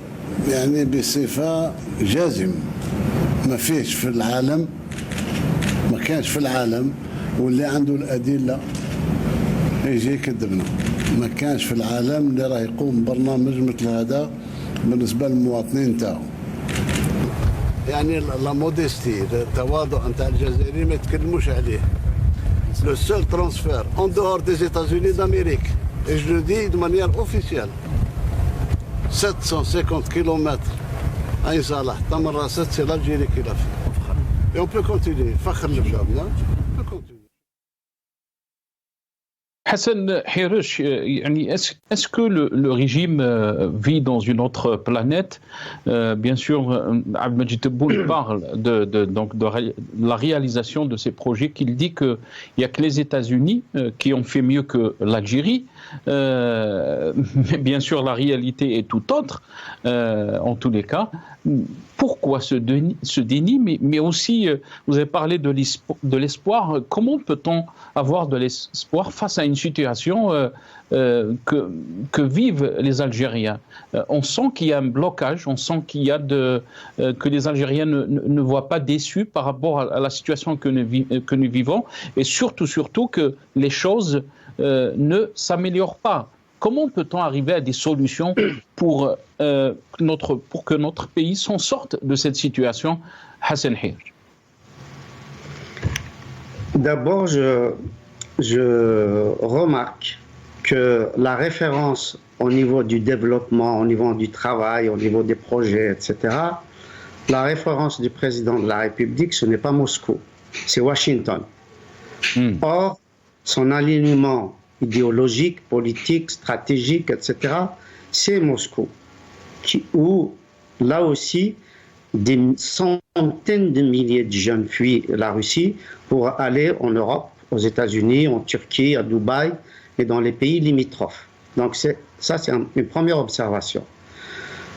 يعني بصفة جازمة، ما فيش في العالم، ما كانش في العالم واللي عنده الأدلة يجي يكذبنا. ما كانش في العالم اللي راه يقوم برنامج مثل هذا بالنسبة للمواطنين تاعو. يعني لا موديستي، التواضع نتاع الجزائريين ما يتكلموش عليه. Le seul transfert en dehors des États-Unis d'Amérique, et je le dis de manière officielle, 750 km à Salah, Tamarasset, c'est l'Algérie qui l'a fait. Et on peut continuer. Fakhr l'Bjabna, on peut continuer. Hassan Hirush, est-ce que le régime vit dans une autre planète? Bien sûr, Abdelmadjid Tebboune parle de la réalisation de ces projets, qu'il dit qu'il n'y a que les États-Unis qui ont fait mieux que l'Algérie. Mais bien sûr, la réalité est tout autre, en tous les cas. Pourquoi ce déni, mais aussi, vous avez parlé de l'espoir. Comment peut-on avoir de l'espoir face à une situation que vivent les Algériens? On sent qu'il y a un blocage, on sent qu'il y a que les Algériens ne voient pas déçus par rapport à la situation que nous vivons, et surtout que les choses ne s'améliorent pas. Comment peut-on arriver à des solutions pour que notre pays s'en sorte de cette situation, Hassan Hirush? D'abord, je remarque que la référence au niveau du développement, au niveau du travail, au niveau des projets, etc., la référence du président de la République, ce n'est pas Moscou, c'est Washington. Or, son alignement idéologique, politique, stratégique, etc., c'est Moscou, où là aussi des centaines de milliers de jeunes fuient la Russie pour aller en Europe, aux États-Unis, en Turquie, à Dubaï et dans les pays limitrophes. Donc ça, c'est une première observation.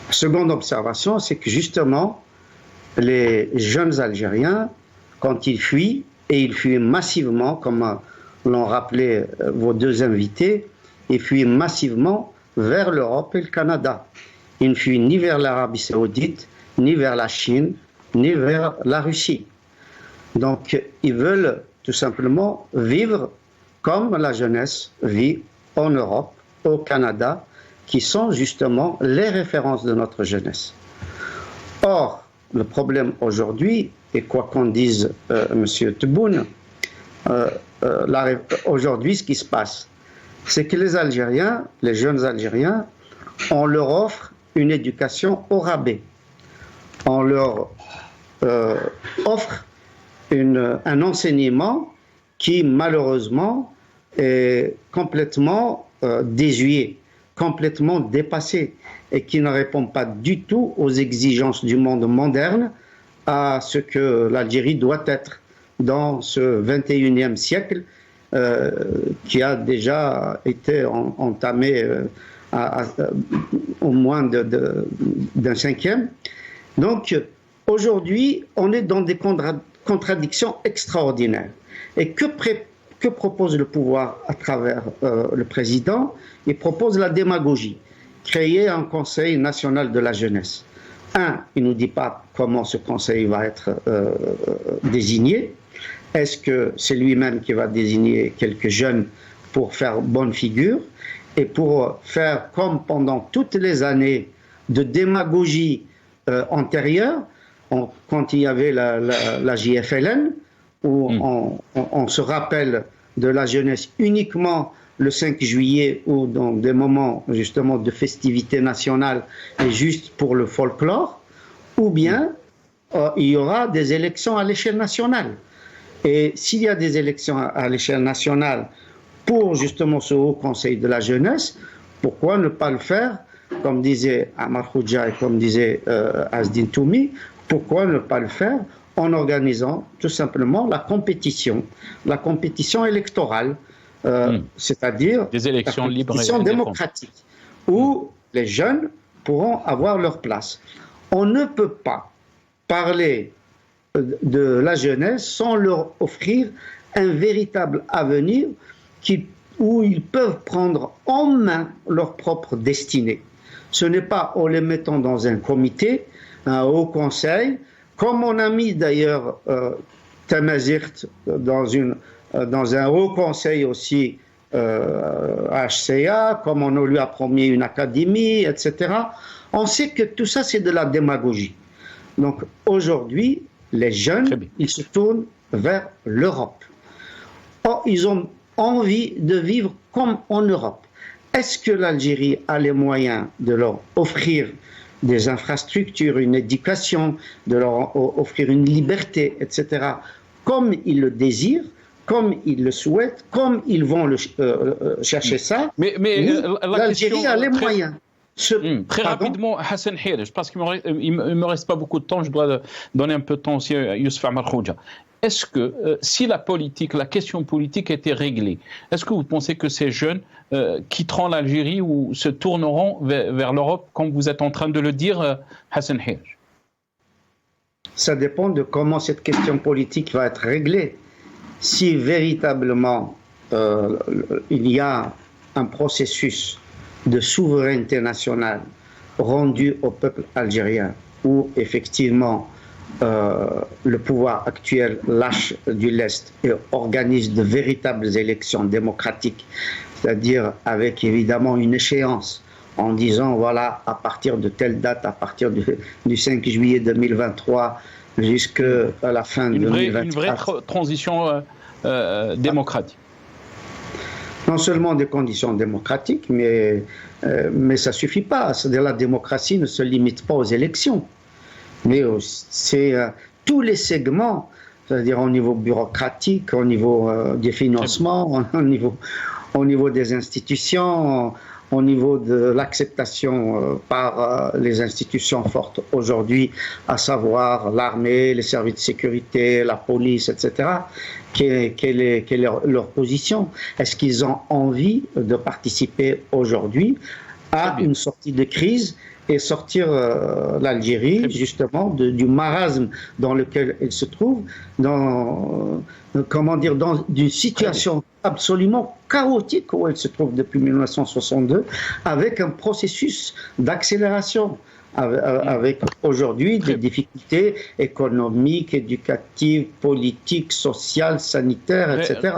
La seconde observation, c'est que justement, les jeunes Algériens, quand ils fuient, et ils fuient massivement, comme l'ont rappelé vos deux invités, ils fuient massivement vers l'Europe et le Canada. Ils ne fuient ni vers l'Arabie Saoudite, ni vers la Chine, ni vers la Russie. Donc, ils veulent tout simplement vivre comme la jeunesse vit en Europe, au Canada, qui sont justement les références de notre jeunesse. Or, le problème aujourd'hui, et quoi qu'on dise M. Tebboune, aujourd'hui, ce qui se passe, c'est que les Algériens, les jeunes Algériens, on leur offre une éducation au rabais. On leur offre un enseignement qui, malheureusement, est complètement désuet, complètement dépassé, et qui ne répond pas du tout aux exigences du monde moderne, à ce que l'Algérie doit être dans ce 21e siècle qui a déjà été entamé au moins d'un cinquième. Donc aujourd'hui, on est dans des contradictions extraordinaires. Et que propose le pouvoir à travers le président? Il propose la démagogie, créer un Conseil national de la jeunesse. Il ne nous dit pas comment ce conseil va être désigné. Est-ce que c'est lui-même qui va désigner quelques jeunes pour faire bonne figure et pour faire comme pendant toutes les années de démagogie antérieure, quand il y avait la JFLN, où on se rappelle de la jeunesse uniquement le 5 juillet ou dans des moments justement de festivités nationales et juste pour le folklore, ou bien il y aura des élections à l'échelle nationale. Et s'il y a des élections à l'échelle nationale pour justement ce Haut Conseil de la jeunesse, pourquoi ne pas le faire, comme disait Amar Khoudja et comme disait Azdin Toumi, pourquoi ne pas le faire en organisant tout simplement la compétition électorale, c'est-à-dire des élections libres et compétition démocratique, où les jeunes pourront avoir leur place. On ne peut pas parler de la jeunesse sans leur offrir un véritable avenir où ils peuvent prendre en main leur propre destinée. Ce n'est pas en les mettant dans un comité, un haut conseil, comme on a mis d'ailleurs Tamazirt dans un haut conseil aussi HCA, comme on lui a promis une académie, etc. On sait que tout ça, c'est de la démagogie. Donc aujourd'hui, les jeunes, ils se tournent vers l'Europe. Or, ils ont envie de vivre comme en Europe. Est-ce que l'Algérie a les moyens de leur offrir des infrastructures, une éducation, de leur offrir une liberté, etc., comme ils le désirent, comme ils le souhaitent, comme ils vont chercher ça? Mais l'Algérie a les moyens. Très rapidement, Hassan Hirj, parce qu'il ne me reste pas beaucoup de temps, je dois donner un peu de temps aussi à Youssef Amar Khoudja. Est-ce que si la question politique était réglée, est-ce que vous pensez que ces jeunes quitteront l'Algérie ou se tourneront vers l'Europe, comme vous êtes en train de le dire, Hassan Hirj? Ça dépend de comment cette question politique va être réglée. Si véritablement il y a un processus de souveraineté nationale rendu au peuple algérien, où effectivement le pouvoir actuel lâche du lest et organise de véritables élections démocratiques, c'est-à-dire avec évidemment une échéance en disant voilà, à partir de telle date, à partir du 5 juillet 2023 jusqu'à la fin de 2024. Une vraie transition démocratique. Non seulement des conditions démocratiques, mais ça ne suffit pas. C'est-à-dire la démocratie ne se limite pas aux élections, mais c'est tous les segments, c'est-à-dire au niveau bureaucratique, au niveau des financements, au niveau des institutions, au niveau de l'acceptation par les institutions fortes aujourd'hui, à savoir l'armée, les services de sécurité, la police, etc. Quelle est leur position? Est-ce qu'ils ont envie de participer aujourd'hui à une sortie de crise et sortir l'Algérie justement du marasme dans lequel elle se trouve, dans d'une situation absolument chaotique où elle se trouve depuis 1962, avec un processus d'accélération, avec aujourd'hui des difficultés économiques, éducatives, politiques, sociales, sanitaires, etc.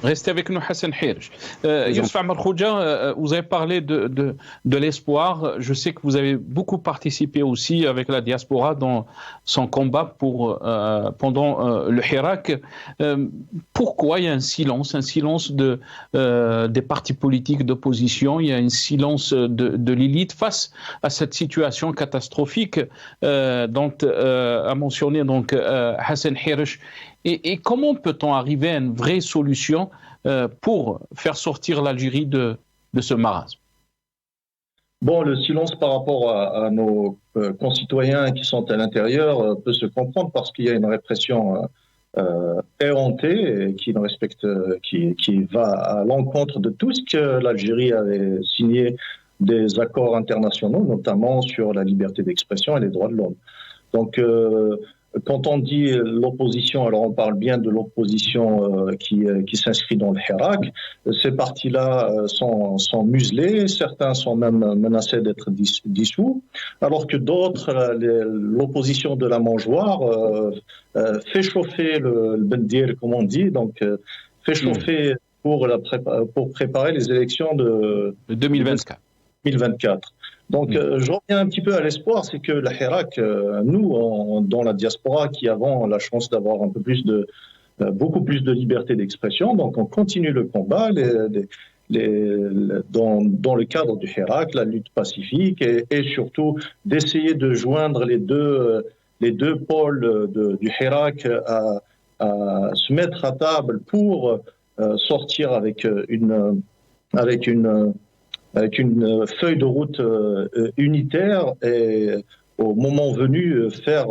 Restez avec nous, Hassan Hirj. Youssef Amar Khoudja, vous avez parlé de l'espoir. Je sais que vous avez beaucoup participé aussi avec la diaspora dans son combat pendant le Hirak. Pourquoi il y a un silence des partis politiques d'opposition, il y a un silence de l'élite face à cette situation catastrophique dont a mentionné Hassan Hirj? Et comment peut-on arriver à une vraie solution pour faire sortir l'Algérie de ce marasme? Bon, le silence par rapport à nos concitoyens qui sont à l'intérieur peut se comprendre parce qu'il y a une répression éhontée et qui va à l'encontre de tout ce que l'Algérie avait signé des accords internationaux, notamment sur la liberté d'expression et les droits de l'homme. Donc, quand on dit l'opposition, alors on parle bien de l'opposition qui s'inscrit dans le Hirak. Ces partis-là sont muselés, certains sont même menacés d'être dissous, alors que d'autres, l'opposition de la mangeoire, fait chauffer le bendir, comme on dit, donc fait chauffer pour préparer les élections de 2024. 2024. Donc, je reviens un petit peu à l'espoir, c'est que la Hirak, nous, dans la diaspora, qui avons la chance d'avoir beaucoup plus de liberté d'expression, donc on continue le combat dans le cadre du Hirak, la lutte pacifique, et surtout d'essayer de joindre les deux pôles du Hirak à se mettre à table pour sortir avec une feuille de route unitaire et au moment venu faire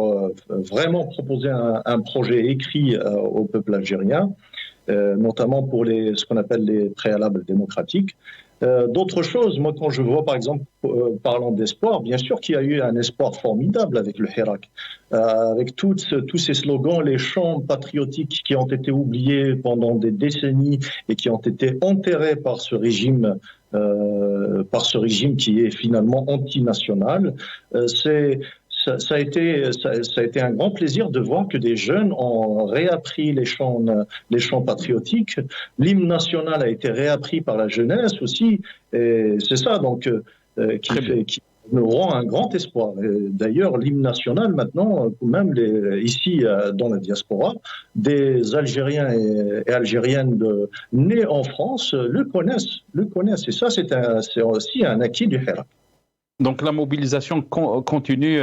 vraiment proposer un projet écrit au peuple algérien, notamment pour ce qu'on appelle les préalables démocratiques. D'autres choses, moi quand je vois par exemple, parlant d'espoir, bien sûr qu'il y a eu un espoir formidable avec le Hirak, avec tous ces slogans, les chants patriotiques qui ont été oubliés pendant des décennies et qui ont été enterrés par ce régime qui est finalement antinational. Ça a été un grand plaisir de voir que des jeunes ont réappris les chants patriotiques. L'hymne national a été réappris par la jeunesse aussi. Et c'est ça donc qui nous rend un grand espoir. D'ailleurs, l'hymne national maintenant, même ici dans la diaspora, des Algériens et Algériennes nés en France le connaissent. Et ça, c'est aussi un acquis du Hirak. Donc la mobilisation continue,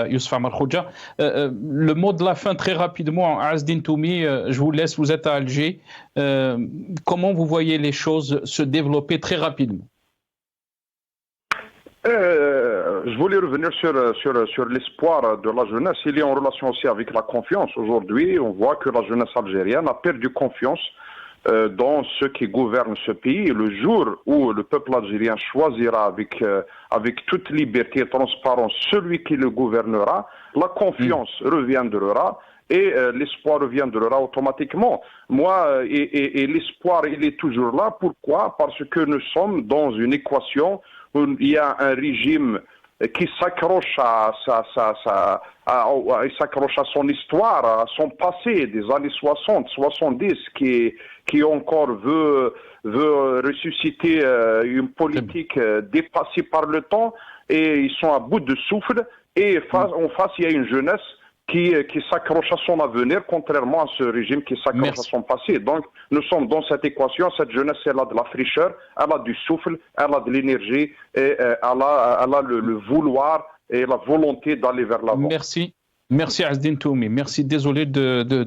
Yousef Amar Khoudja. Le mot de la fin, très rapidement, Azdine Toumi, je vous laisse, vous êtes à Alger. Comment vous voyez les choses se développer très rapidement? Je voulais revenir sur l'espoir de la jeunesse. Il est en relation aussi avec la confiance. Aujourd'hui, on voit que la jeunesse algérienne a perdu confiance dans ceux qui gouvernent ce pays. Le jour où le peuple algérien choisira avec toute liberté et transparence celui qui le gouvernera, la confiance reviendra et l'espoir reviendra automatiquement. Moi, et l'espoir, il est toujours là. Pourquoi? Parce que nous sommes dans une équation où il y a un régime qui s'accroche à son histoire, à son passé des années 60, 70, qui encore veut ressusciter une politique dépassée par le temps, et ils sont à bout de souffle, et en face il y a une jeunesse qui s'accroche à son avenir, contrairement à ce régime qui s'accroche à son passé. Donc, nous sommes dans cette équation. Cette jeunesse, elle a de la fraîcheur, elle a du souffle, elle a de l'énergie, et elle a le vouloir et la volonté d'aller vers l'avant. Merci Azdine Toumi. Merci, désolé de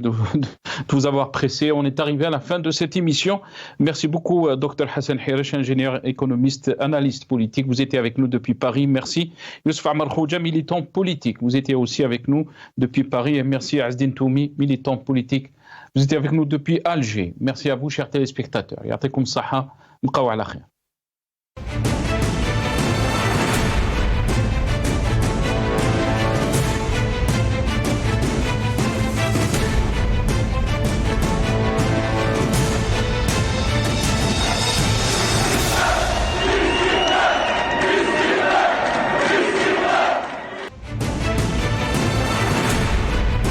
vous avoir pressé. On est arrivé à la fin de cette émission. Merci beaucoup, Dr Hassan Hirish, ingénieur économiste, analyste politique. Vous étiez avec nous depuis Paris. Merci. Yousef Amar Khoudja, militant politique. Vous étiez aussi avec nous depuis Paris. Et merci Azdine Toumi, militant politique. Vous étiez avec nous depuis Alger. Merci à vous, chers téléspectateurs. Ya'tikoum saha, m'qaw ala khair.